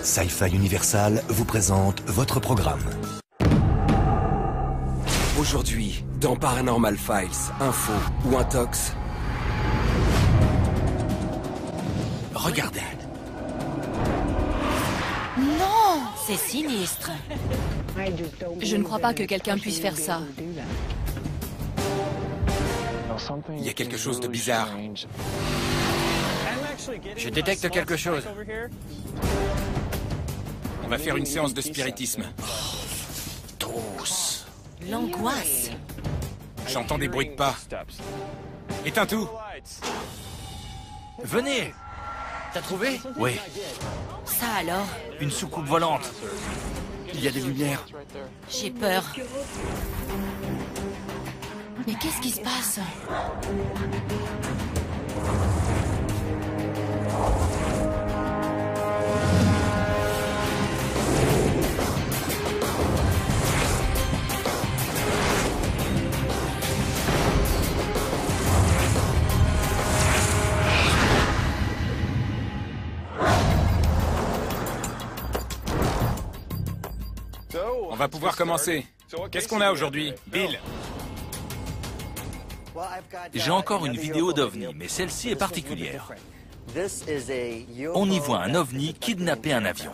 Sci-Fi Universal vous présente votre programme. Aujourd'hui, dans Paranormal Files, Info ou Intox. Regardez. Non, c'est sinistre. Je ne crois pas que quelqu'un puisse faire ça. Il y a quelque chose de bizarre. Je détecte quelque chose. On va faire une séance de spiritisme. Tous. L'angoisse. J'entends des bruits de pas. Éteins tout. Venez. T'as trouvé? Oui, Ça alors, Une soucoupe volante. il y a des lumières. j'ai peur. Mais qu'est-ce qui se passe? On va pouvoir commencer. Qu'est-ce qu'on a aujourd'hui, Bill? J'ai encore une vidéo d'OVNI, mais celle-ci est particulière. On y voit un OVNI kidnapper un avion.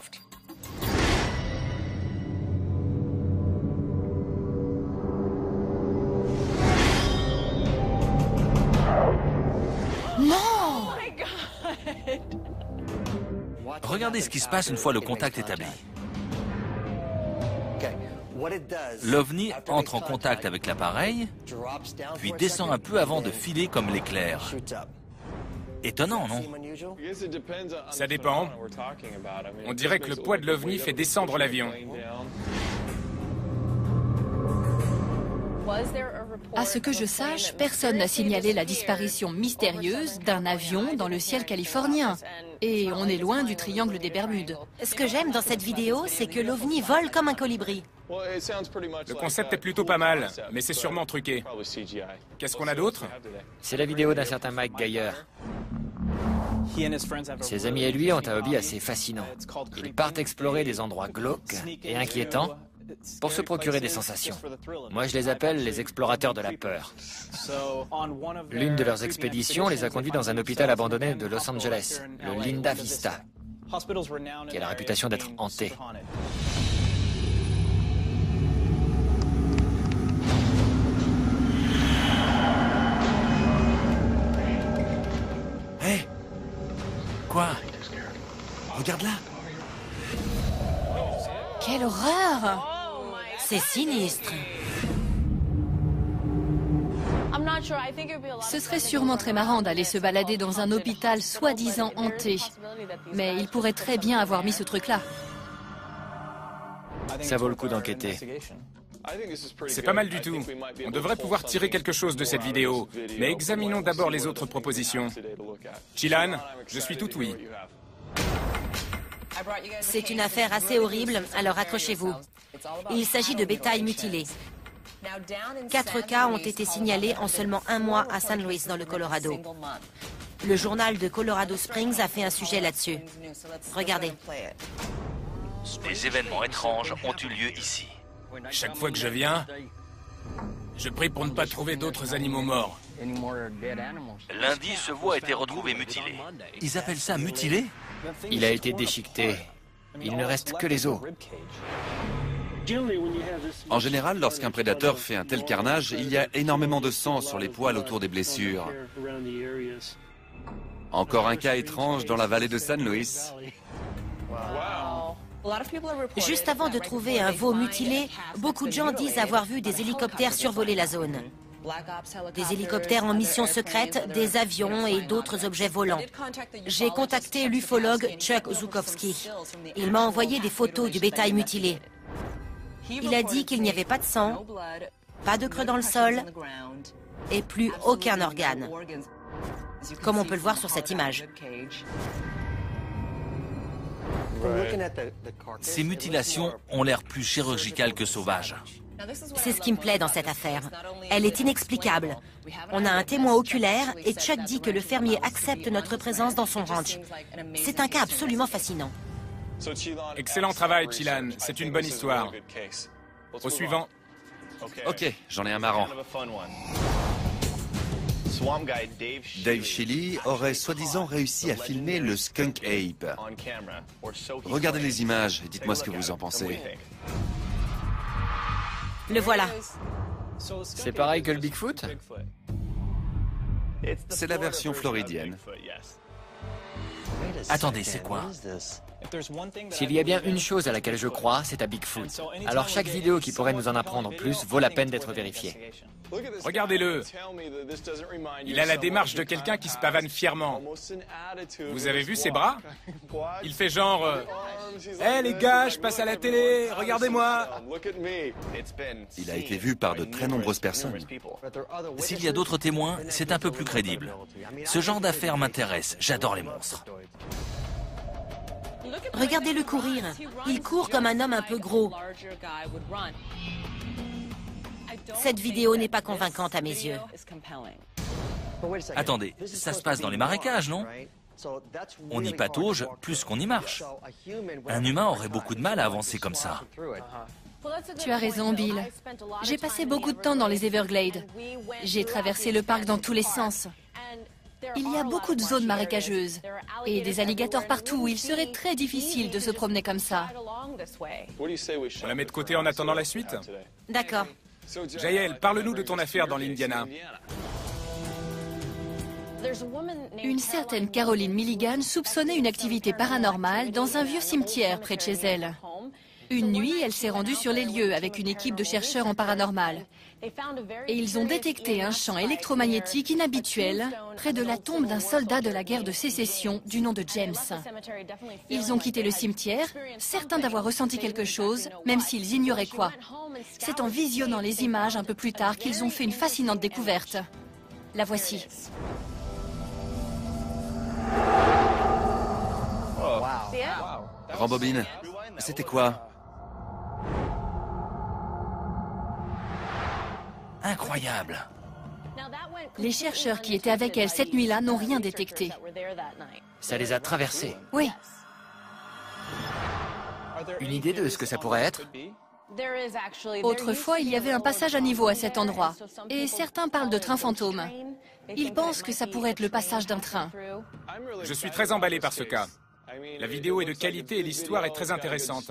Non! Regardez ce qui se passe une fois le contact établi. L'OVNI entre en contact avec l'appareil, puis descend un peu avant de filer comme l'éclair. Étonnant, non? Ça dépend. On dirait que le poids de l'OVNI fait descendre l'avion. À ce que je sache, personne n'a signalé la disparition mystérieuse d'un avion dans le ciel californien. Et on est loin du triangle des Bermudes. Ce que j'aime dans cette vidéo, c'est que l'OVNI vole comme un colibri. Le concept est plutôt pas mal, mais c'est sûrement truqué. Qu'est-ce qu'on a d'autre? C'est la vidéo d'un certain Mike Geyer. Ses amis et lui ont un hobby assez fascinant. Ils partent explorer des endroits glauques et inquiétants pour se procurer des sensations. Moi, je les appelle les explorateurs de la peur. L'une de leurs expéditions les a conduits dans un hôpital abandonné de Los Angeles, le Linda Vista, qui a la réputation d'être hanté. Hé! Quoi? Regarde là! Quelle horreur! C'est sinistre. Ce serait sûrement très marrant d'aller se balader dans un hôpital soi-disant hanté. Mais il pourrait très bien avoir mis ce truc-là. Ça vaut le coup d'enquêter. C'est pas mal du tout. On devrait pouvoir tirer quelque chose de cette vidéo. Mais examinons d'abord les autres propositions. Chilan, je suis tout oui. C'est une affaire assez horrible, alors accrochez-vous. Il s'agit de bétail mutilé. 4 cas ont été signalés en seulement un mois à San Luis, dans le Colorado. Le journal de Colorado Springs a fait un sujet là-dessus. Regardez. Des événements étranges ont eu lieu ici. Chaque fois que je viens, je prie pour ne pas trouver d'autres animaux morts. Lundi, ce veau a été retrouvé mutilé. Ils appellent ça mutilé? Il a été déchiqueté. Il ne reste que les os. En général, lorsqu'un prédateur fait un tel carnage, il y a énormément de sang sur les poils autour des blessures. Encore un cas étrange dans la vallée de San Luis. Juste avant de trouver un veau mutilé, beaucoup de gens disent avoir vu des hélicoptères survoler la zone. Des hélicoptères en mission secrète, des avions et d'autres objets volants. J'ai contacté l'ufologue Chuck Zukowski. Il m'a envoyé des photos du bétail mutilé. Il a dit qu'il n'y avait pas de sang, pas de creux dans le sol et plus aucun organe, comme on peut le voir sur cette image. Ces mutilations ont l'air plus chirurgicales que sauvages. C'est ce qui me plaît dans cette affaire. Elle est inexplicable. On a un témoin oculaire et Chuck dit que le fermier accepte notre présence dans son ranch. C'est un cas absolument fascinant. Excellent travail, Chilan. C'est une bonne histoire. Au suivant. Ok, j'en ai un marrant. Dave Shelley aurait soi-disant réussi à filmer le Skunk Ape. Regardez les images et dites-moi ce que vous en pensez. Le voilà. C'est pareil que le Bigfoot? C'est la version floridienne. Attendez, c'est quoi? S'il y a bien une chose à laquelle je crois, c'est à Bigfoot. Alors chaque vidéo qui pourrait nous en apprendre plus vaut la peine d'être vérifiée. Regardez-le. Il a la démarche de quelqu'un qui se pavane fièrement. Vous avez vu ses bras? Il fait genre... Hé les gars, je passe à la télé, regardez-moi. Il a été vu par de très nombreuses personnes. S'il y a d'autres témoins, c'est un peu plus crédible. Ce genre d'affaires m'intéresse, j'adore les monstres. Regardez-le courir. Il court comme un homme un peu gros. Cette vidéo n'est pas convaincante à mes yeux. Attendez, ça se passe dans les marécages, non? On y patauge plus qu'on y marche. Un humain aurait beaucoup de mal à avancer comme ça. Tu as raison, Bill. J'ai passé beaucoup de temps dans les Everglades. J'ai traversé le parc dans tous les sens. Il y a beaucoup de zones marécageuses et des alligators partout. Il serait très difficile de se promener comme ça. On la met de côté en attendant la suite? D'accord. Jaël, parle-nous de ton affaire dans l'Indiana. Une certaine Caroline Milligan soupçonnait une activité paranormale dans un vieux cimetière près de chez elle. Une nuit, elle s'est rendue sur les lieux avec une équipe de chercheurs en paranormal. Et ils ont détecté un champ électromagnétique inhabituel près de la tombe d'un soldat de la guerre de sécession du nom de James. Ils ont quitté le cimetière, certains d'avoir ressenti quelque chose, même s'ils ignoraient quoi. C'est en visionnant les images un peu plus tard qu'ils ont fait une fascinante découverte. La voici. Rembobine, c'était quoi? Incroyable. Les chercheurs qui étaient avec elle cette nuit-là n'ont rien détecté. Ça les a traversés. Oui. Une idée de ce que ça pourrait être? Autrefois, il y avait un passage à niveau à cet endroit. Et certains parlent de train fantôme. Ils pensent que ça pourrait être le passage d'un train. Je suis très emballé par ce cas. La vidéo est de qualité et l'histoire est très intéressante.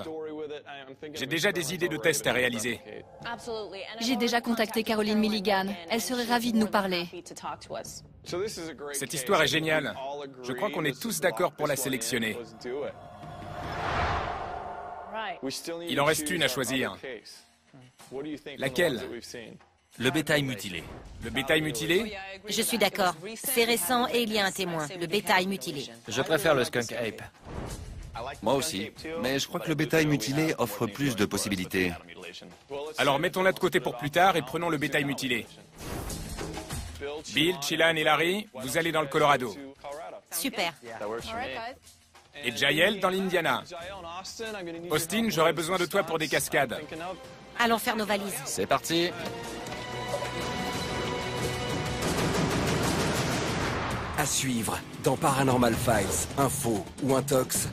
J'ai déjà des idées de tests à réaliser. J'ai déjà contacté Caroline Milligan. Elle serait ravie de nous parler. Cette histoire est géniale. Je crois qu'on est tous d'accord pour la sélectionner. Il en reste une à choisir. Laquelle? Le bétail mutilé. Le bétail mutilé? Je suis d'accord. C'est récent et il y a un témoin. Le bétail mutilé. Je préfère le Skunk Ape. Moi aussi. Mais je crois que le bétail mutilé offre plus de possibilités. Alors mettons-la de côté pour plus tard et prenons le bétail mutilé. Bill, Chilan et Larry, vous allez dans le Colorado. Super. Et Jaël dans l'Indiana. Austin, j'aurai besoin de toi pour des cascades. Allons faire nos valises. C'est parti. À suivre dans Paranormal Files, info ou intox.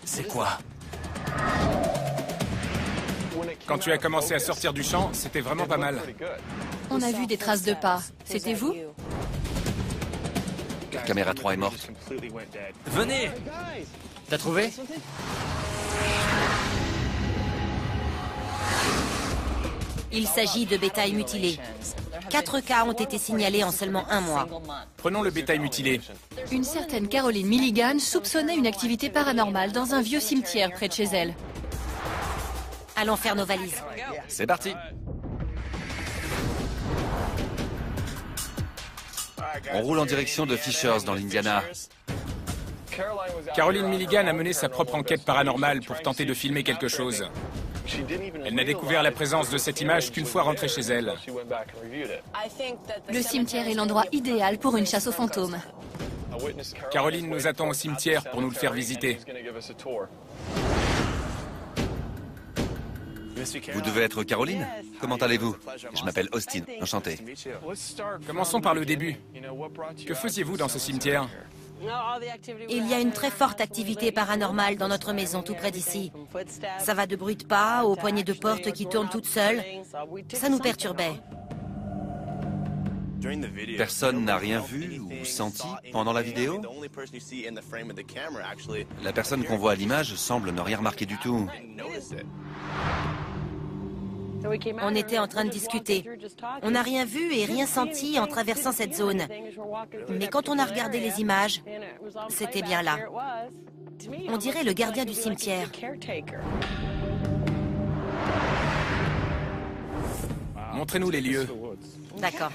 C'est quoi? Quand tu as commencé à sortir du champ, c'était vraiment pas mal. On a vu des traces de pas. C'était vous? Caméra 3 est morte. Venez! T'as trouvé? Il s'agit de bétail mutilé. 4 cas ont été signalés en seulement un mois. Prenons le bétail mutilé. Une certaine Caroline Milligan soupçonnait une activité paranormale dans un vieux cimetière près de chez elle. Allons faire nos valises. C'est parti. On roule en direction de Fishers dans l'Indiana. Caroline Milligan a mené sa propre enquête paranormale pour tenter de filmer quelque chose. Elle n'a découvert la présence de cette image qu'une fois rentrée chez elle. Le cimetière est l'endroit idéal pour une chasse aux fantômes. Caroline nous attend au cimetière pour nous le faire visiter. Vous devez être Caroline? Comment allez-vous? Je m'appelle Austin, enchanté. Commençons par le début. Que faisiez-vous dans ce cimetière? Il y a une très forte activité paranormale dans notre maison tout près d'ici. Ça va de bruits de pas aux poignées de porte qui tournent toutes seules. Ça nous perturbait. Personne n'a rien vu ou senti pendant la vidéo? La personne qu'on voit à l'image semble ne rien remarquer du tout. On était en train de discuter. On n'a rien vu et rien senti en traversant cette zone. Mais quand on a regardé les images, c'était bien là. On dirait le gardien du cimetière. Montrez-nous les lieux. D'accord.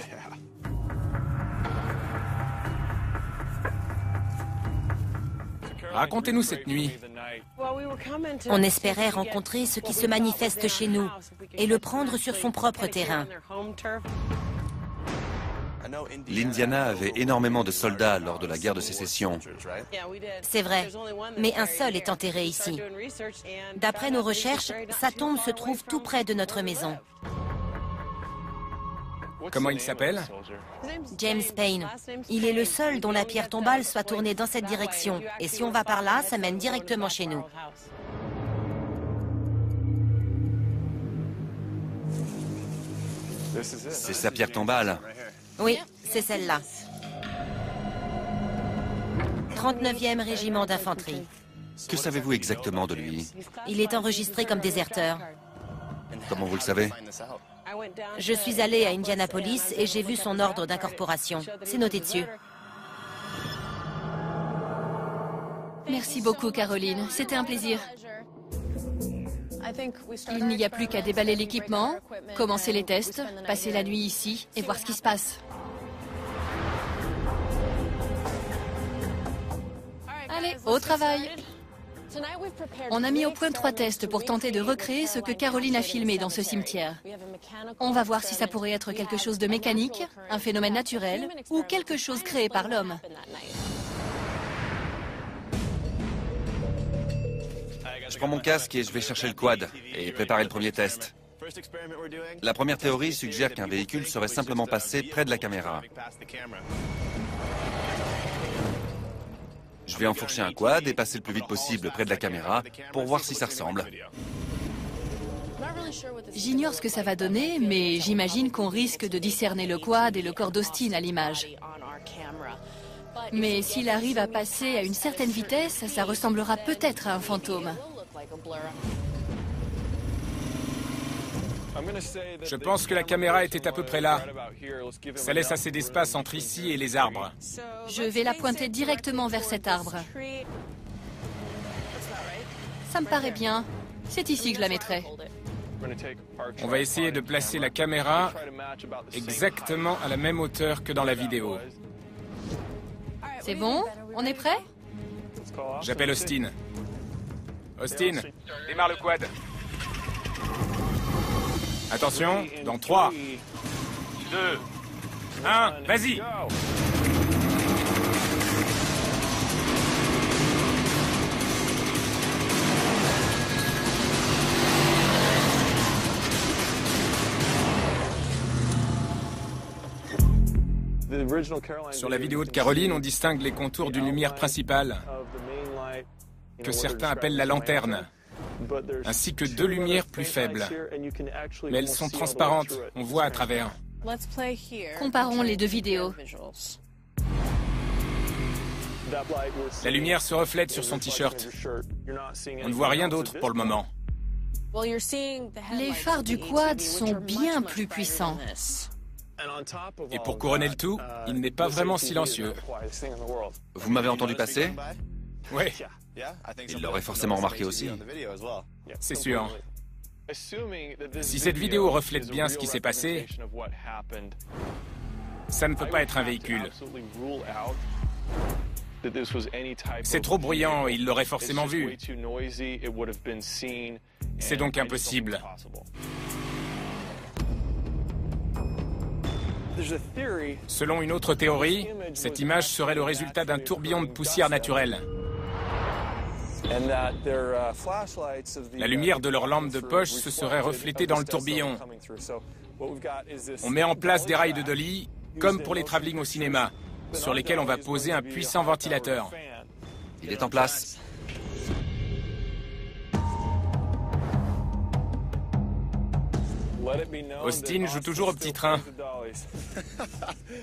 Racontez-nous cette nuit. On espérait rencontrer ce qui se manifeste chez nous et le prendre sur son propre terrain. L'Indiana avait énormément de soldats lors de la guerre de sécession. C'est vrai, mais un seul est enterré ici. D'après nos recherches, sa tombe se trouve tout près de notre maison. Comment il s'appelle? James Payne. Il est le seul dont la pierre tombale soit tournée dans cette direction. Et si on va par là, ça mène directement chez nous. C'est sa pierre tombale. Oui, c'est celle-là. 39e régiment d'infanterie. Que savez-vous exactement de lui? Il est enregistré comme déserteur. Comment vous le savez? Je suis allée à Indianapolis et j'ai vu son ordre d'incorporation. C'est noté dessus. Merci beaucoup, Caroline. C'était un plaisir. Il n'y a plus qu'à déballer l'équipement, commencer les tests, passer la nuit ici et voir ce qui se passe. Allez, au travail! On a mis au point 3 tests pour tenter de recréer ce que Caroline a filmé dans ce cimetière. On va voir si ça pourrait être quelque chose de mécanique, un phénomène naturel ou quelque chose créé par l'homme. Je prends mon casque et je vais chercher le quad et préparer le premier test. La première théorie suggère qu'un véhicule serait simplement passé près de la caméra. Je vais enfourcher un quad et passer le plus vite possible près de la caméra pour voir si ça ressemble. J'ignore ce que ça va donner, mais j'imagine qu'on risque de discerner le quad et le corps d'Austin à l'image. Mais s'il arrive à passer à une certaine vitesse, ça ressemblera peut-être à un fantôme. Je pense que la caméra était à peu près là. Ça laisse assez d'espace entre ici et les arbres. Je vais la pointer directement vers cet arbre. Ça me paraît bien. C'est ici que je la mettrai. On va essayer de placer la caméra exactement à la même hauteur que dans la vidéo. C'est bon? On est prêt? J'appelle Austin. Austin, démarre le quad. Attention, dans 3, 2, 1, vas-y! Sur la vidéo de Caroline, on distingue les contours d'une lumière principale, que certains appellent la lanterne, ainsi que 2 lumières plus faibles. Mais elles sont transparentes, on voit à travers. Comparons les 2 vidéos. La lumière se reflète sur son t-shirt. On ne voit rien d'autre pour le moment. Les phares du quad sont bien plus puissants. Et pour couronner le tout, il n'est pas vraiment silencieux. Vous m'avez entendu passer? Oui, Il l'aurait forcément remarqué aussi. c'est sûr. Si cette vidéo reflète bien ce qui s'est passé, ça ne peut pas être un véhicule. C'est trop bruyant, il l'aurait forcément vu. C'est donc impossible. Selon une autre théorie, cette image serait le résultat d'un tourbillon de poussière naturelle. La lumière de leur lampe de poche se serait reflétée dans le tourbillon. On met en place des rails de dolly, comme pour les travelling au cinéma. sur lesquels on va poser un puissant ventilateur. Il est en place. Austin joue toujours au petit train.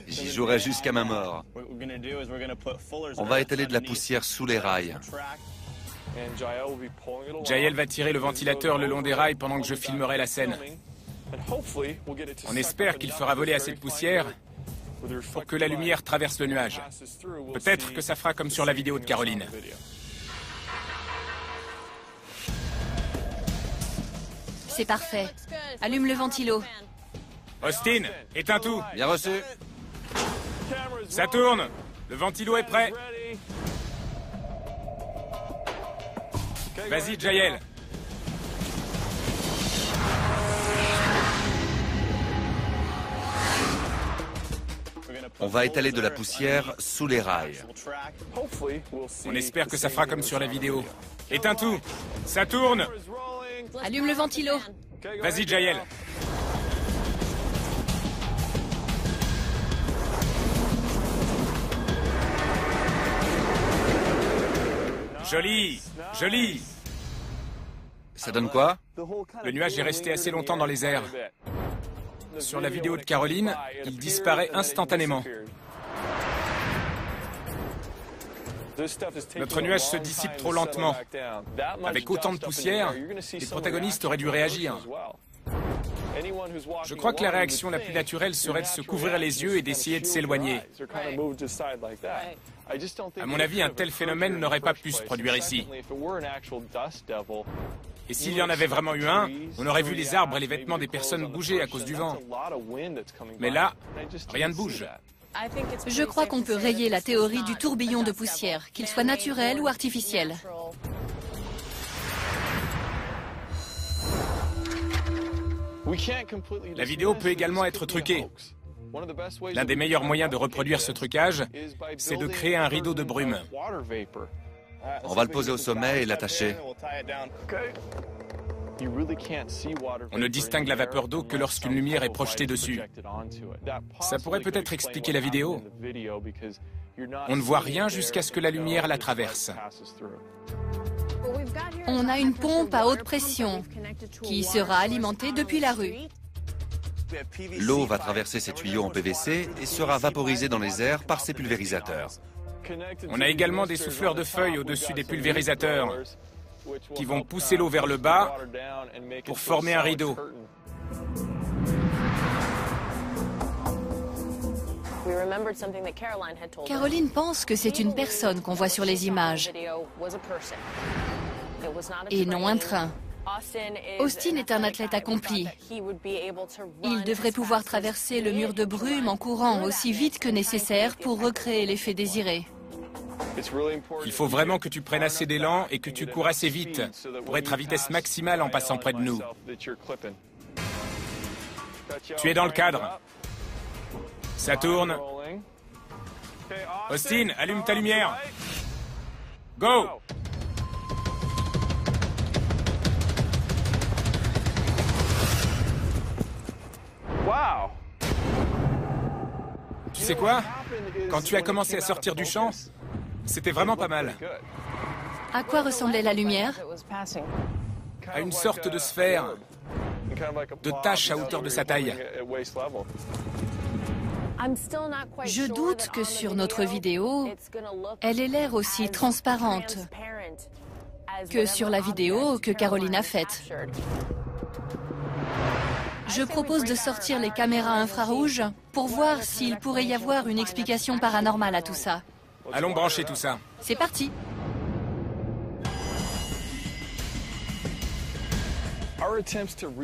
J'y jouerai jusqu'à ma mort. On va étaler de la poussière sous les rails. Jael va tirer le ventilateur le long des rails pendant que je filmerai la scène. On espère qu'il fera voler assez de poussière pour que la lumière traverse le nuage. Peut-être que ça fera comme sur la vidéo de Caroline. C'est parfait. Allume le ventilo. Austin, éteins tout. Bien reçu. Ça tourne. Le ventilo est prêt. Vas-y, Jael. On va étaler de la poussière sous les rails. On espère que ça fera comme sur la vidéo. Éteins tout. Ça tourne. Allume le ventilo. Vas-y, Jael. Joli. Joli. Ça donne quoi? Le nuage est resté assez longtemps dans les airs. Sur la vidéo de Caroline, il disparaît instantanément. Notre nuage se dissipe trop lentement. Avec autant de poussière, les protagonistes auraient dû réagir. Je crois que la réaction la plus naturelle serait de se couvrir les yeux et d'essayer de s'éloigner. À mon avis, un tel phénomène n'aurait pas pu se produire ici. Et s'il y en avait vraiment eu un, on aurait vu les arbres et les vêtements des personnes bouger à cause du vent. Mais là, rien ne bouge. Je crois qu'on peut rayer la théorie du tourbillon de poussière, qu'il soit naturel ou artificiel. La vidéo peut également être truquée. L'un des meilleurs moyens de reproduire ce trucage, c'est de créer un rideau de brume. On va le poser au sommet et l'attacher. On ne distingue la vapeur d'eau que lorsqu'une lumière est projetée dessus. Ça pourrait peut-être expliquer la vidéo. On ne voit rien jusqu'à ce que la lumière la traverse. On a une pompe à haute pression qui sera alimentée depuis la rue. L'eau va traverser ces tuyaux en PVC et sera vaporisée dans les airs par ces pulvérisateurs. On a également des souffleurs de feuilles au-dessus des pulvérisateurs qui vont pousser l'eau vers le bas pour former un rideau. Caroline pense que c'est une personne qu'on voit sur les images et non un train. Austin est un athlète accompli. Il devrait pouvoir traverser le mur de brume en courant aussi vite que nécessaire pour recréer l'effet désiré. Il faut vraiment que tu prennes assez d'élan et que tu cours assez vite pour être à vitesse maximale en passant près de nous. Tu es dans le cadre. Ça tourne. Austin, allume ta lumière. Go! Tu sais quoi? Quand tu as commencé à sortir du champ, c'était vraiment pas mal. À quoi ressemblait la lumière? À une sorte de sphère, de tache à hauteur de sa taille. Je doute que sur notre vidéo, elle ait l'air aussi transparente que sur la vidéo que Caroline a faite. Je propose de sortir les caméras infrarouges pour voir s'il pourrait y avoir une explication paranormale à tout ça. Allons brancher tout ça. C'est parti.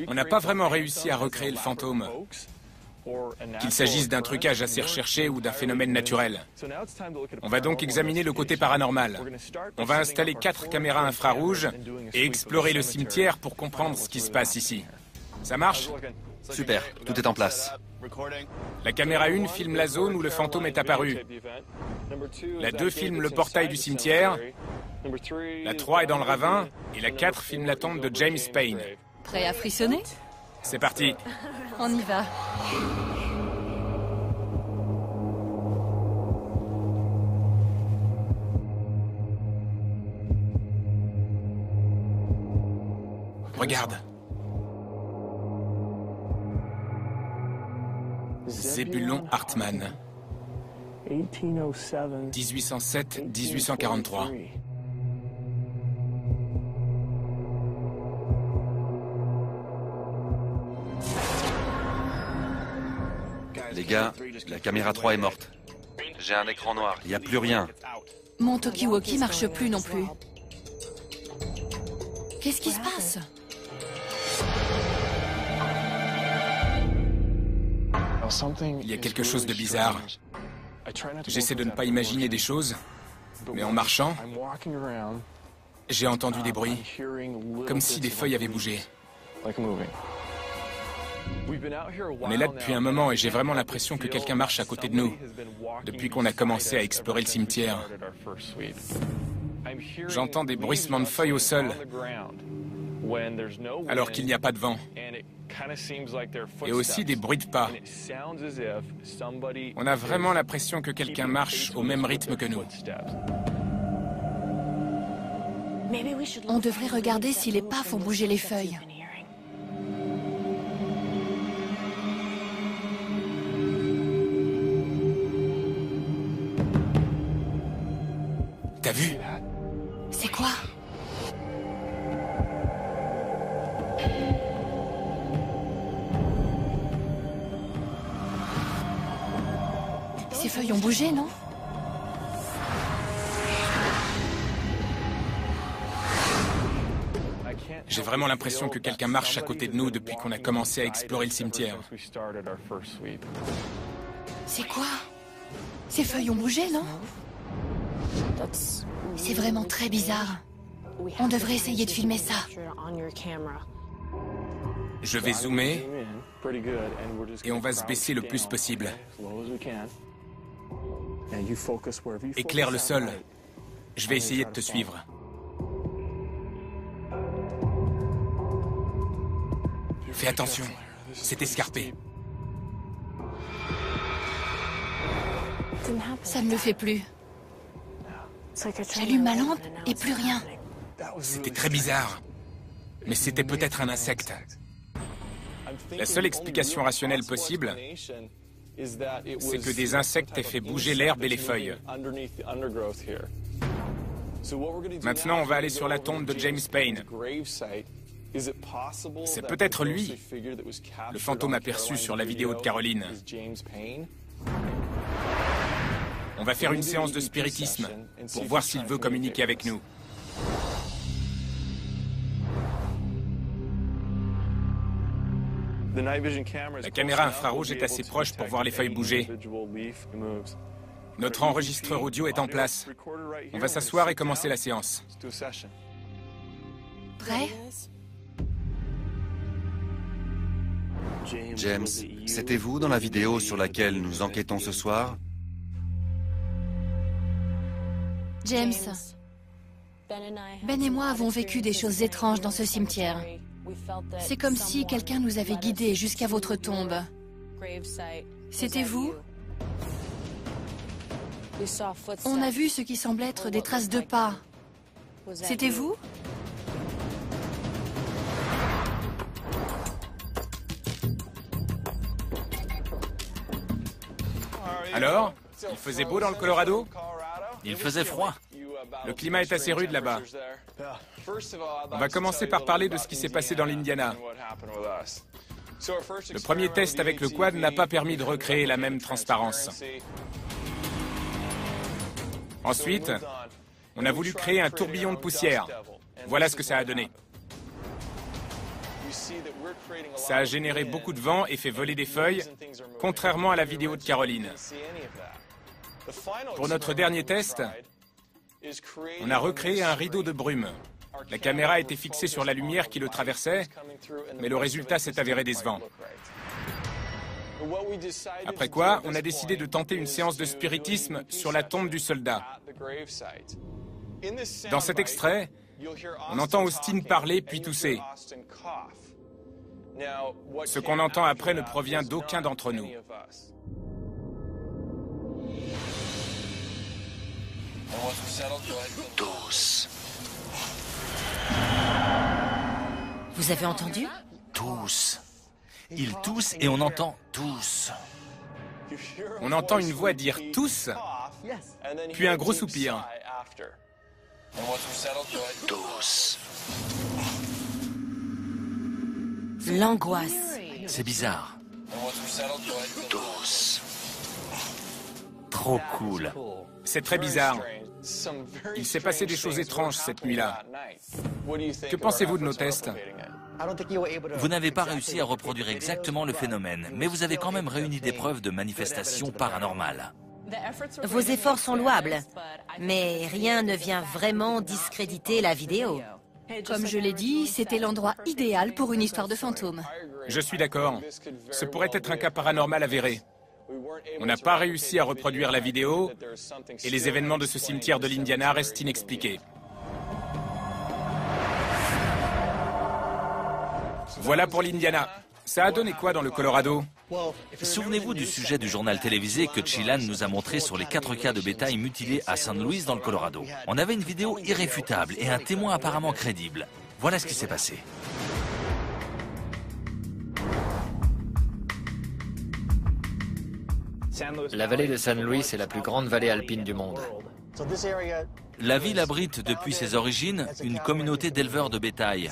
On n'a pas vraiment réussi à recréer le fantôme, qu'il s'agisse d'un trucage assez recherché ou d'un phénomène naturel. On va donc examiner le côté paranormal. On va installer 4 caméras infrarouges et explorer le cimetière pour comprendre ce qui se passe ici. Ça marche? Super, tout est en place. La caméra 1 filme la zone où le fantôme est apparu. La 2 filme le portail du cimetière. La 3 est dans le ravin. Et la 4 filme la tombe de James Payne. Prêt à frissonner? C'est parti. On y va. Regarde. Zebulon Hartmann. 1807-1843. Les gars, la caméra 3 est morte. J'ai un écran noir, il n'y a plus rien. Mon talkie-walkie marche plus non plus. Qu'est-ce qui se passe? Il y a quelque chose de bizarre. J'essaie de ne pas imaginer des choses, mais en marchant, j'ai entendu des bruits, comme si des feuilles avaient bougé. On est là depuis un moment et j'ai vraiment l'impression que quelqu'un marche à côté de nous, depuis qu'on a commencé à explorer le cimetière. J'entends des bruissements de feuilles au sol, alors qu'il n'y a pas de vent. Et aussi des bruits de pas. On a vraiment l'impression que quelqu'un marche au même rythme que nous. On devrait regarder si les pas font bouger les feuilles. T'as vu? C'est quoi? Ces feuilles ont bougé, non? J'ai vraiment l'impression que quelqu'un marche à côté de nous depuis qu'on a commencé à explorer le cimetière. C'est quoi? Ces feuilles ont bougé, non? C'est vraiment très bizarre. On devrait essayer de filmer ça. Je vais zoomer et on va se baisser le plus possible. Éclaire le sol. Je vais essayer de te suivre. Fais attention, c'est escarpé. Ça ne le fait plus. J'allume ma lampe et plus rien. C'était très bizarre. Mais c'était peut-être un insecte. La seule explication rationnelle possible, c'est que des insectes aient fait bouger l'herbe et les feuilles. Maintenant, on va aller sur la tombe de James Payne. C'est peut-être lui, le fantôme aperçu sur la vidéo de Caroline. On va faire une séance de spiritisme pour voir s'il veut communiquer avec nous. La caméra infrarouge est assez proche pour voir les feuilles bouger. Notre enregistreur audio est en place. On va s'asseoir et commencer la séance. Prêt? James, c'était vous dans la vidéo sur laquelle nous enquêtons ce soir? James, Ben et moi avons vécu des choses étranges dans ce cimetière. C'est comme si quelqu'un nous avait guidés jusqu'à votre tombe. C'était vous? On a vu ce qui semble être des traces de pas. C'était vous? Alors, il faisait beau dans le Colorado? Il faisait froid. Le climat est assez rude là-bas. On va commencer par parler de ce qui s'est passé dans l'Indiana. Le premier test avec le quad n'a pas permis de recréer la même transparence. Ensuite, on a voulu créer un tourbillon de poussière. Voilà ce que ça a donné. Ça a généré beaucoup de vent et fait voler des feuilles, contrairement à la vidéo de Caroline. Pour notre dernier test, on a recréé un rideau de brume. La caméra a été fixée sur la lumière qui le traversait, mais le résultat s'est avéré décevant. Après quoi, on a décidé de tenter une séance de spiritisme sur la tombe du soldat. Dans cet extrait, on entend Austin parler puis tousser. Ce qu'on entend après ne provient d'aucun d'entre nous. Douce. Vous avez entendu? Tous. Ils toussent et on entend tous. On entend une voix dire « tous », puis un gros soupir. Tous. L'angoisse. C'est bizarre. Tous. Trop cool. C'est très bizarre. Il s'est passé des choses étranges cette nuit-là. Que pensez-vous de nos tests? Vous n'avez pas réussi à reproduire exactement le phénomène, mais vous avez quand même réuni des preuves de manifestations paranormales. Vos efforts sont louables, mais rien ne vient vraiment discréditer la vidéo. Comme je l'ai dit, c'était l'endroit idéal pour une histoire de fantôme. Je suis d'accord. Ce pourrait être un cas paranormal avéré. On n'a pas réussi à reproduire la vidéo et les événements de ce cimetière de l'Indiana restent inexpliqués. Voilà pour l'Indiana. Ça a donné quoi dans le Colorado? Souvenez-vous du sujet du journal télévisé que Chilan nous a montré sur les 4 cas de bétail mutilés à San Luis dans le Colorado. On avait une vidéo irréfutable et un témoin apparemment crédible. Voilà ce qui s'est passé. La vallée de San Luis est la plus grande vallée alpine du monde. La ville abrite depuis ses origines une communauté d'éleveurs de bétail.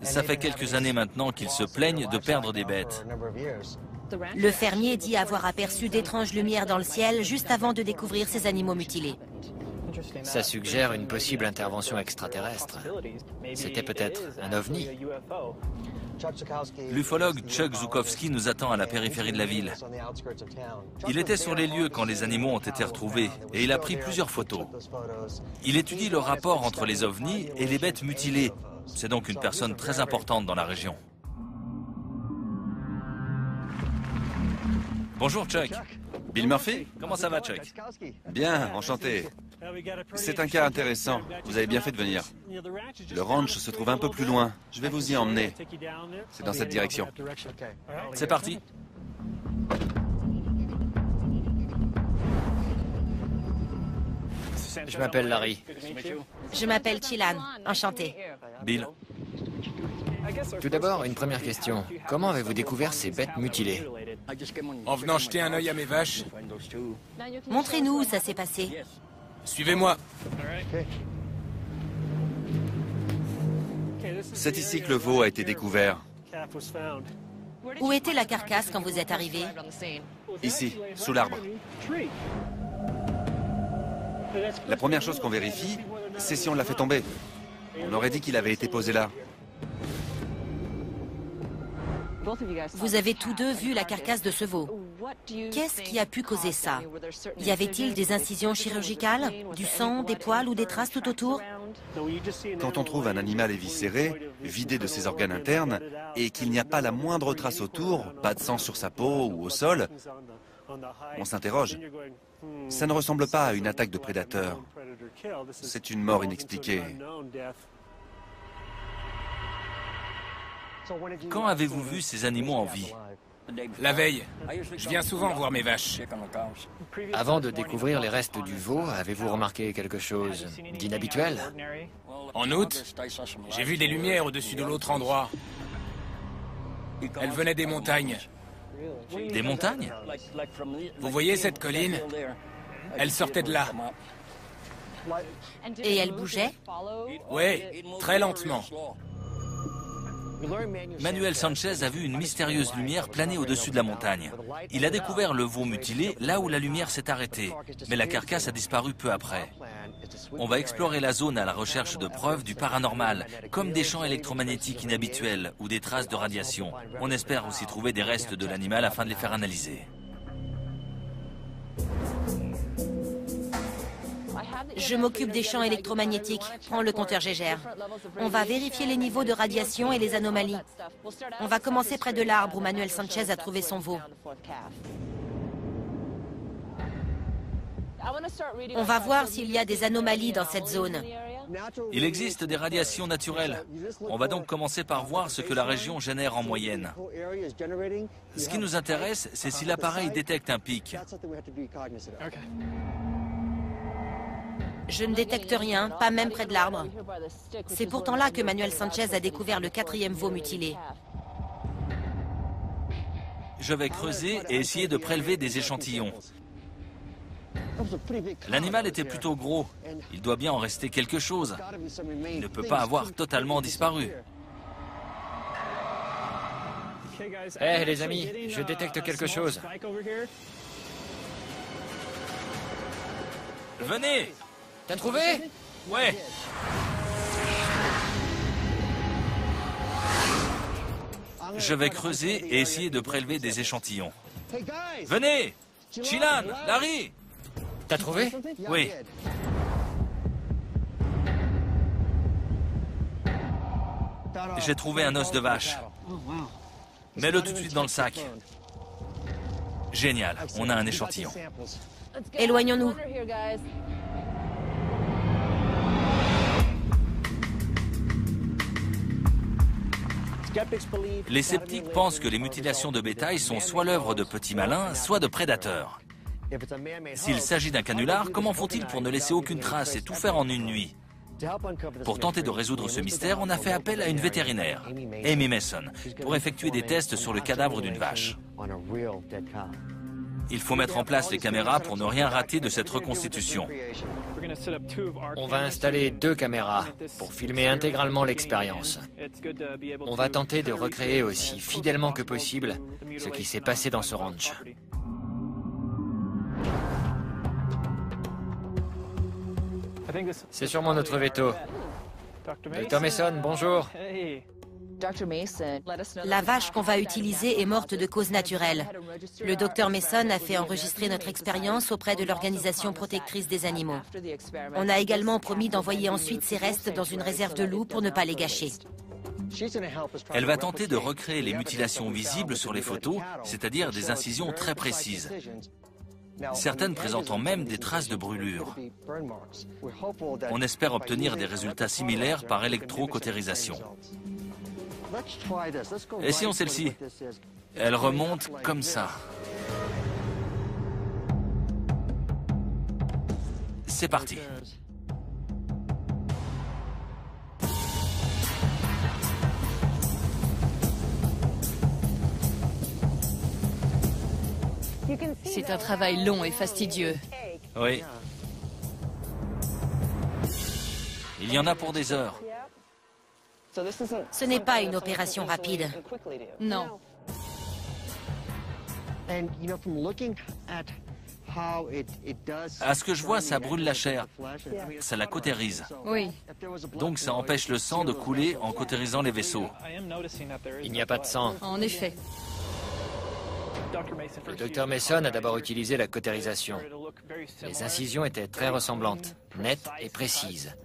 Ça fait quelques années maintenant qu'ils se plaignent de perdre des bêtes. Le fermier dit avoir aperçu d'étranges lumières dans le ciel juste avant de découvrir ces animaux mutilés. Ça suggère une possible intervention extraterrestre. C'était peut-être un ovni. L'ufologue Chuck Zukowski nous attend à la périphérie de la ville. Il était sur les lieux quand les animaux ont été retrouvés et il a pris plusieurs photos. Il étudie le rapport entre les ovnis et les bêtes mutilées. C'est donc une personne très importante dans la région. Bonjour Chuck. Bill Murphy? Comment ça va Chuck? Bien, enchanté. C'est un cas intéressant. Vous avez bien fait de venir. Le ranch se trouve un peu plus loin. Je vais vous y emmener. C'est dans cette direction. C'est parti. Je m'appelle Larry. Je m'appelle Chilan, enchanté. Bill. Tout d'abord, une première question. Comment avez-vous découvert ces bêtes mutilées? En venant jeter un œil à mes vaches. Montrez-nous où ça s'est passé. Suivez-moi. C'est ici que le veau a été découvert. Où était la carcasse quand vous êtes arrivé? Ici, sous l'arbre. La première chose qu'on vérifie, c'est si on l'a fait tomber. On aurait dit qu'il avait été posé là. Vous avez tous deux vu la carcasse de ce veau. Qu'est-ce qui a pu causer ça? Y avait-il des incisions chirurgicales, du sang, des poils ou des traces tout autour? Quand on trouve un animal éviscéré, vidé de ses organes internes, et qu'il n'y a pas la moindre trace autour, pas de sang sur sa peau ou au sol, on s'interroge. Ça ne ressemble pas à une attaque de prédateur. C'est une mort inexpliquée. Quand avez-vous vu ces animaux en vie? La veille. Je viens souvent voir mes vaches. Avant de découvrir les restes du veau, avez-vous remarqué quelque chose d'inhabituel? En août, j'ai vu des lumières au-dessus de l'autre endroit. Elles venaient des montagnes. Des montagnes? Vous voyez cette colline? Elles sortaient de là. Et elles bougeaient? Oui, très lentement. Manuel Sanchez a vu une mystérieuse lumière planer au-dessus de la montagne. Il a découvert le veau mutilé là où la lumière s'est arrêtée, mais la carcasse a disparu peu après. On va explorer la zone à la recherche de preuves du paranormal, comme des champs électromagnétiques inhabituels ou des traces de radiation. On espère aussi trouver des restes de l'animal afin de les faire analyser. Je m'occupe des champs électromagnétiques. Prends le compteur Gégère. On va vérifier les niveaux de radiation et les anomalies. On va commencer près de l'arbre où Manuel Sanchez a trouvé son veau. On va voir s'il y a des anomalies dans cette zone. Il existe des radiations naturelles. On va donc commencer par voir ce que la région génère en moyenne. Ce qui nous intéresse, c'est si l'appareil détecte un pic. Je ne détecte rien, pas même près de l'arbre. C'est pourtant là que Manuel Sanchez a découvert le 4e veau mutilé. Je vais creuser et essayer de prélever des échantillons. L'animal était plutôt gros. Il doit bien en rester quelque chose. Il ne peut pas avoir totalement disparu. Hé les amis, je détecte quelque chose. Venez! T'as trouvé? Ouais! Je vais creuser et essayer de prélever des échantillons. Venez! Chilan! Larry! T'as trouvé? Oui. J'ai trouvé un os de vache. Mets-le tout de suite dans le sac. Génial, on a un échantillon. Éloignons-nous. Les sceptiques pensent que les mutilations de bétail sont soit l'œuvre de petits malins, soit de prédateurs. S'il s'agit d'un canular, comment font-ils pour ne laisser aucune trace et tout faire en une nuit? Pour tenter de résoudre ce mystère, on a fait appel à une vétérinaire, Amy Mason, pour effectuer des tests sur le cadavre d'une vache. Il faut mettre en place les caméras pour ne rien rater de cette reconstitution. On va installer 2 caméras pour filmer intégralement l'expérience. On va tenter de recréer aussi fidèlement que possible ce qui s'est passé dans ce ranch. C'est sûrement notre veto. Dr Mason, bonjour. La vache qu'on va utiliser est morte de cause naturelle. Le docteur Mason a fait enregistrer notre expérience auprès de l'Organisation protectrice des animaux. On a également promis d'envoyer ensuite ses restes dans une réserve de loups pour ne pas les gâcher. Elle va tenter de recréer les mutilations visibles sur les photos, c'est-à-dire des incisions très précises. Certaines présentant même des traces de brûlure. On espère obtenir des résultats similaires par électrocautérisation. Essayons celle-ci. Elle remonte comme ça. C'est parti. C'est un travail long et fastidieux. Oui. Il y en a pour des heures. Ce n'est pas une opération rapide. Non. À ce que je vois, ça brûle la chair. Ça la cautérise. Oui. Donc ça empêche le sang de couler en cautérisant les vaisseaux. Il n'y a pas de sang. En effet. Le docteur Mason a d'abord utilisé la cautérisation. Les incisions étaient très ressemblantes, nettes et précises.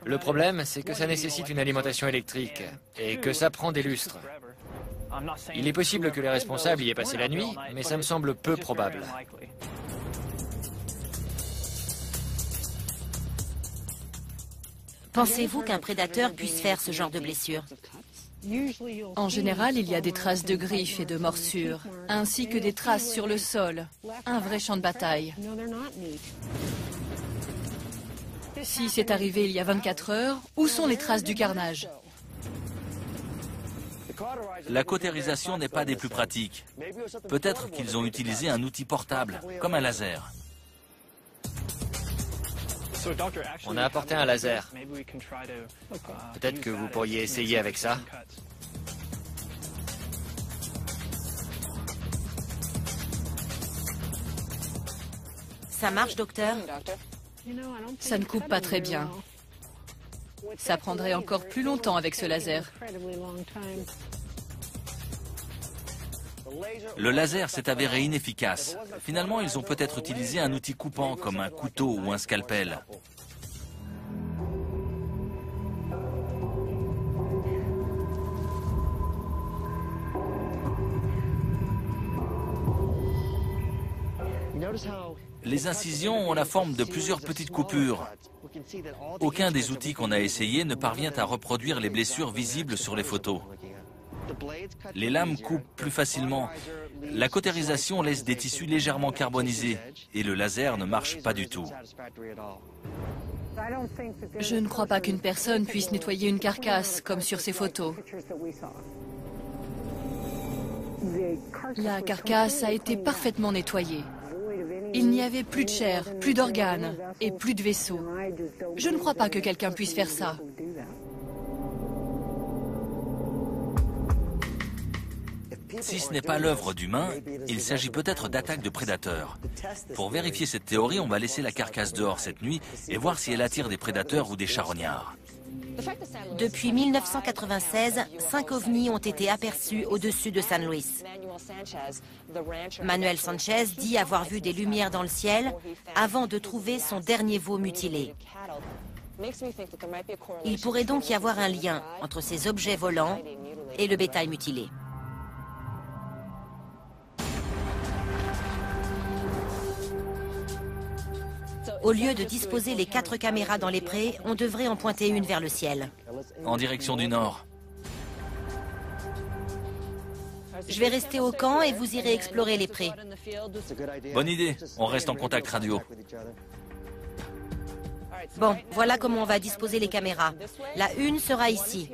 Le problème, c'est que ça nécessite une alimentation électrique et que ça prend des lustres. Il est possible que les responsables y aient passé la nuit, mais ça me semble peu probable. Pensez-vous qu'un prédateur puisse faire ce genre de blessure? En général, il y a des traces de griffes et de morsures, ainsi que des traces sur le sol. Un vrai champ de bataille. Si c'est arrivé il y a 24 heures, où sont les traces du carnage? La cautérisation n'est pas des plus pratiques. Peut-être qu'ils ont utilisé un outil portable, comme un laser. On a apporté un laser. Peut-être que vous pourriez essayer avec ça. Ça marche, docteur? Ça ne coupe pas très bien. Ça prendrait encore plus longtemps avec ce laser. Le laser s'est avéré inefficace. Finalement, ils ont peut-être utilisé un outil coupant comme un couteau ou un scalpel. Les incisions ont la forme de plusieurs petites coupures. Aucun des outils qu'on a essayés ne parvient à reproduire les blessures visibles sur les photos. Les lames coupent plus facilement La cautérisation laisse des tissus légèrement carbonisés et le laser ne marche pas du tout. Je ne crois pas qu'une personne puisse nettoyer une carcasse, comme sur ces photos. La carcasse a été parfaitement nettoyée. Il n'y avait plus de chair, plus d'organes et plus de vaisseaux. Je ne crois pas que quelqu'un puisse faire ça. Si ce n'est pas l'œuvre d'humains, il s'agit peut-être d'attaques de prédateurs. Pour vérifier cette théorie, on va laisser la carcasse dehors cette nuit et voir si elle attire des prédateurs ou des charognards. Depuis 1996, 5 ovnis ont été aperçus au-dessus de San Luis. Manuel Sanchez dit avoir vu des lumières dans le ciel avant de trouver son dernier veau mutilé. Il pourrait donc y avoir un lien entre ces objets volants et le bétail mutilé. Au lieu de disposer les 4 caméras dans les prés, on devrait en pointer une vers le ciel. En direction du nord. Je vais rester au camp et vous irez explorer les prés. Bonne idée, on reste en contact radio. Bon, voilà comment on va disposer les caméras. La 1 sera ici.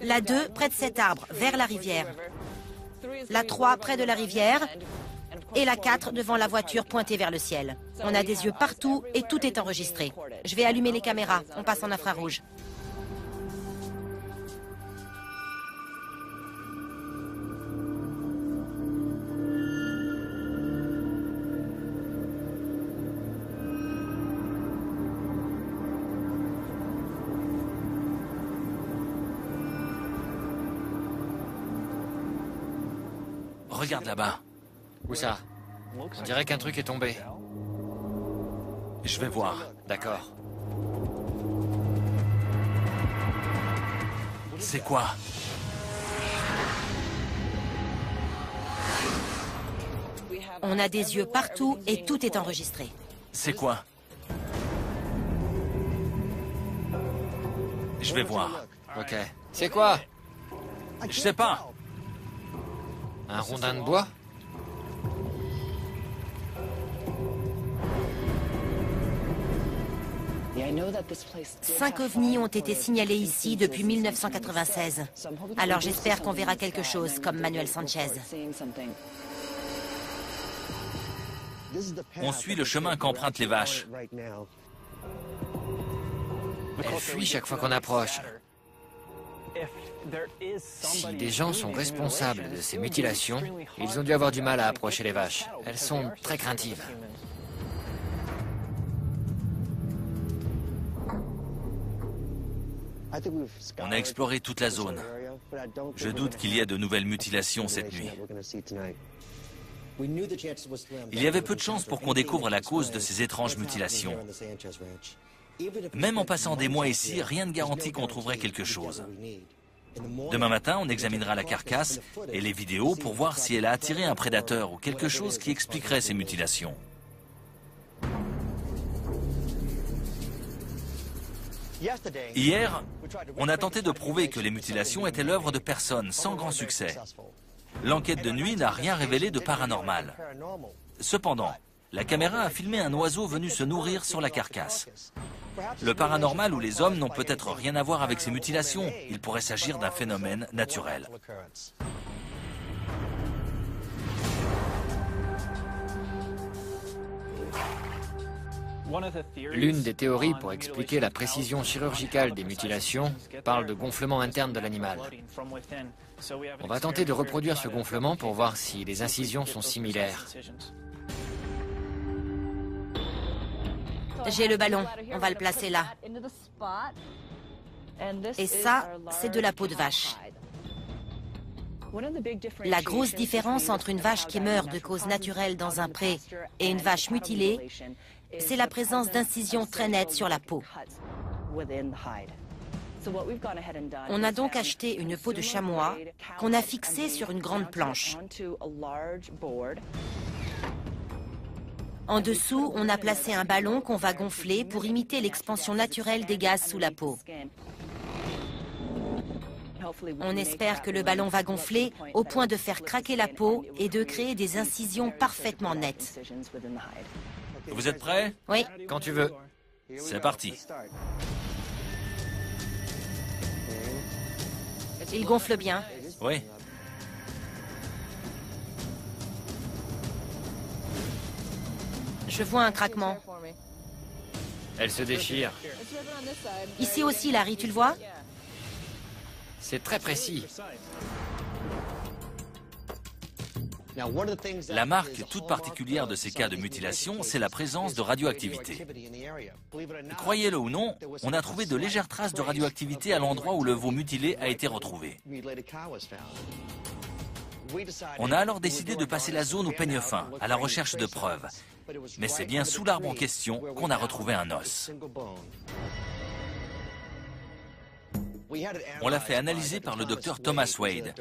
La 2 près de cet arbre, vers la rivière. La 3 près de la rivière. Et la 4 devant la voiture pointée vers le ciel. On a des yeux partout et tout est enregistré. Je vais allumer les caméras, on passe en infrarouge. Regarde là-bas. Où ça? On dirait qu'un truc est tombé. Je vais voir. D'accord. C'est quoi? On a des yeux partout et tout est enregistré. C'est quoi? Je vais voir. Ok. C'est quoi? Je sais pas. Un rondin de bois? Cinq ovnis ont été signalés ici depuis 1996. Alors j'espère qu'on verra quelque chose, comme Manuel Sanchez. On suit le chemin qu'empruntent les vaches. Elles fuient chaque fois qu'on approche. Si des gens sont responsables de ces mutilations, ils ont dû avoir du mal à approcher les vaches. Elles sont très craintives. On a exploré toute la zone. Je doute qu'il y ait de nouvelles mutilations cette nuit. Il y avait peu de chances pour qu'on découvre la cause de ces étranges mutilations. Même en passant des mois ici, rien ne garantit qu'on trouverait quelque chose. Demain matin, on examinera la carcasse et les vidéos pour voir si elle a attiré un prédateur ou quelque chose qui expliquerait ces mutilations. Hier, on a tenté de prouver que les mutilations étaient l'œuvre de personnes sans grand succès. L'enquête de nuit n'a rien révélé de paranormal. Cependant, la caméra a filmé un oiseau venu se nourrir sur la carcasse. Le paranormal ou les hommes n'ont peut-être rien à voir avec ces mutilations. Il pourrait s'agir d'un phénomène naturel. L'une des théories pour expliquer la précision chirurgicale des mutilations parle de gonflement interne de l'animal. On va tenter de reproduire ce gonflement pour voir si les incisions sont similaires. J'ai le ballon, on va le placer là. Et ça, c'est de la peau de vache. La grosse différence entre une vache qui meurt de cause naturelle dans un pré et une vache mutilée, c'est la présence d'incisions très nettes sur la peau. On a donc acheté une peau de chamois qu'on a fixée sur une grande planche. En dessous, on a placé un ballon qu'on va gonfler pour imiter l'expansion naturelle des gaz sous la peau. On espère que le ballon va gonfler au point de faire craquer la peau et de créer des incisions parfaitement nettes. Vous êtes prêts? Oui, Quand tu veux. C'est parti. il gonfle bien. Oui. Je vois un craquement. Elle se déchire. Ici aussi, Larry, tu le vois? C'est très précis. La marque toute particulière de ces cas de mutilation, c'est la présence de radioactivité. Croyez-le ou non, on a trouvé de légères traces de radioactivité à l'endroit où le veau mutilé a été retrouvé. On a alors décidé de passer la zone au peigne fin, à la recherche de preuves. Mais c'est bien sous l'arbre en question qu'on a retrouvé un os. On l'a fait analyser par le docteur Thomas Wade,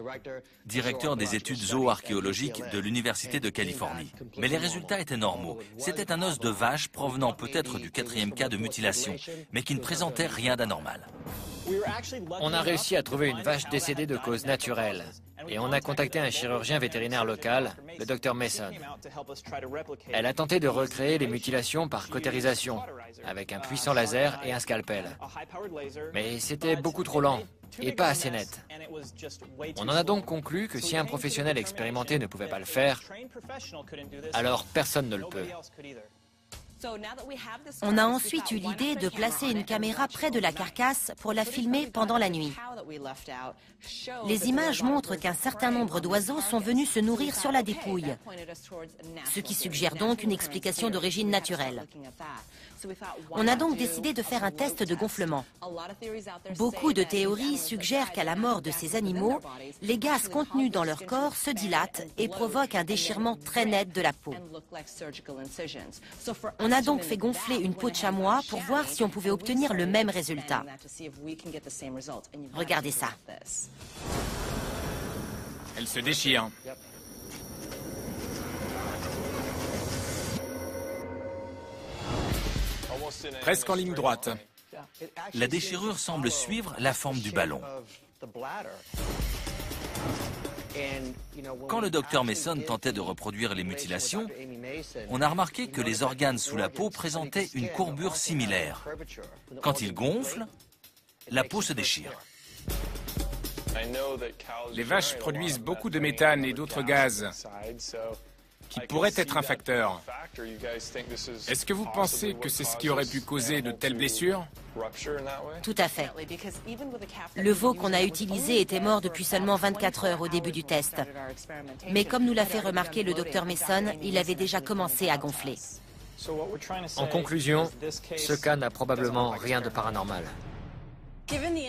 directeur des études zooarchéologiques de l'Université de Californie. Mais les résultats étaient normaux. C'était un os de vache provenant peut-être du 4e cas de mutilation, mais qui ne présentait rien d'anormal. On a réussi à trouver une vache décédée de cause naturelle. Et on a contacté un chirurgien vétérinaire local, le docteur Mason. Elle a tenté de recréer les mutilations par cautérisation, avec un puissant laser et un scalpel. Mais c'était beaucoup trop lent et pas assez net. On en a donc conclu que si un professionnel expérimenté ne pouvait pas le faire, alors personne ne le peut. On a ensuite eu l'idée de placer une caméra près de la carcasse pour la filmer pendant la nuit. Les images montrent qu'un certain nombre d'oiseaux sont venus se nourrir sur la dépouille, ce qui suggère donc une explication d'origine naturelle. On a donc décidé de faire un test de gonflement. Beaucoup de théories suggèrent qu'à la mort de ces animaux, les gaz contenus dans leur corps se dilatent et provoquent un déchirement très net de la peau. On a donc fait gonfler une peau de chamois pour voir si on pouvait obtenir le même résultat. Regardez ça. Elle se déchire. Presque en ligne droite. La déchirure semble suivre la forme du ballon. Quand le docteur Mason tentait de reproduire les mutilations, on a remarqué que les organes sous la peau présentaient une courbure similaire. Quand ils gonflent, la peau se déchire. Les vaches produisent beaucoup de méthane et d'autres gaz qui pourraient être un facteur. Est-ce que vous pensez que c'est ce qui aurait pu causer de telles blessures? Tout à fait. Le veau qu'on a utilisé était mort depuis seulement 24 heures au début du test. Mais comme nous l'a fait remarquer le docteur Mason, il avait déjà commencé à gonfler. En conclusion, ce cas n'a probablement rien de paranormal.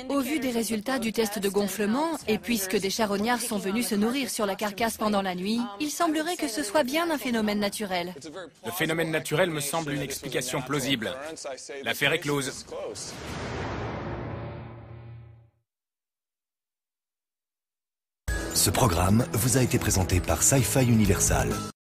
Au vu des résultats du test de gonflement, et puisque des charognards sont venus se nourrir sur la carcasse pendant la nuit, il semblerait que ce soit bien un phénomène naturel. Le phénomène naturel me semble une explication plausible. L'affaire est close. Ce programme vous a été présenté par Sci-Fi Universal.